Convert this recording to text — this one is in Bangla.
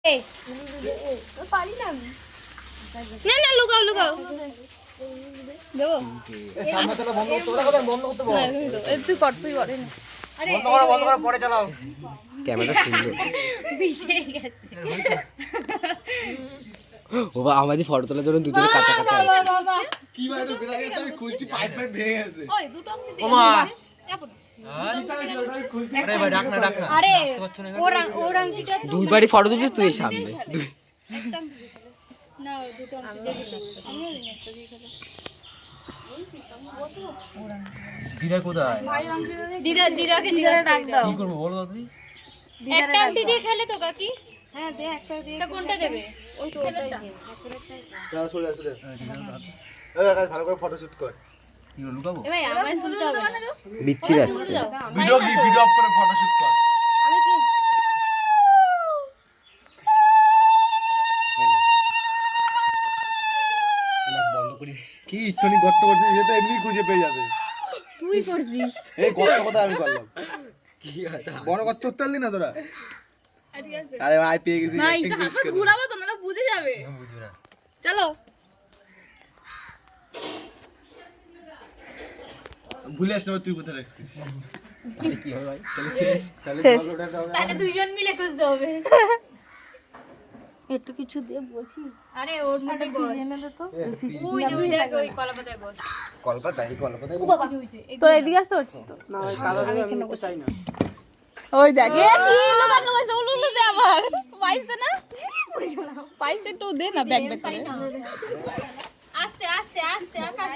না না লুকাও লুকাও দেবো তুই কর তুই কর পরে চালাও ক্যামেরা সুন্দর ও বাবা আমাদের ফটো তোলার জন্য দুজনে কাঁচা কাঁচা কি ভাই এটা বেলা গেছে আমি খুলছি পাইপ ভেঙে গেছে ওই দুটো আমি দে ওমা আরে ভাই ডাক না আরে ওর আংটিটা তো দুইবারই ফটো তুলছিস তুই এই সামনে একটা না দুটো আমি একটা দিয়ে খেলো দিদা কোথায় দিদাকে জিজ্ঞাসা ডাক দাও কি করব বলো তুমি একটা আংটি দিয়ে খেলে তো কাকি হ্যাঁ দে একটা দিয়ে এটা কোনটা দেবে ওই তো ওটাই চল চলে চলে এই ভালো করে ফটো শুট কর কি লুকাবো এ ভাই আমার তুলতে হবে না বিচ্ছির আসছে ভিডিও অফ করে ফটো শুট কর আমি কি বন্ধ করি কি ইতনি গর্ত করছিস এটা তো এমনি খুঁজে পেয়ে যাবে তুই করছিস এই গর্ত কথা আমি করলাম কি কথা বড় গর্ত উত্তরলি না তোরা ঠিক আছে আরে ভাই পেয়ে গেছি না এটা হাত ঘুরাবো তো না বুঝে যাবে বুঝি না চলো ভুলে আসলে তুই কোথায় রাখছিস কি হবে ভাই তাহলে শেষ। ওঠাতে হবে তাহলে দুইজন মিলে খুঁজতে হবে একটু কিছু দিয়ে বসি আরে ওর মধ্যে বস এনে দে তো ওই যে ওই দেখ ওই কলাপাতায় বস কলকাতায় তোর এদিকে আসতে পারছিস তো না আমি এখানে বসাই না ওই দেখ এ কি লুকান লুকাইছে উলুলু দে আবার পাইছে না পড়ে গেলাম পাইছে একটু দে না ব্যাগ ব্যাগ করে আস্তে আস্তে আস্তে আকাশ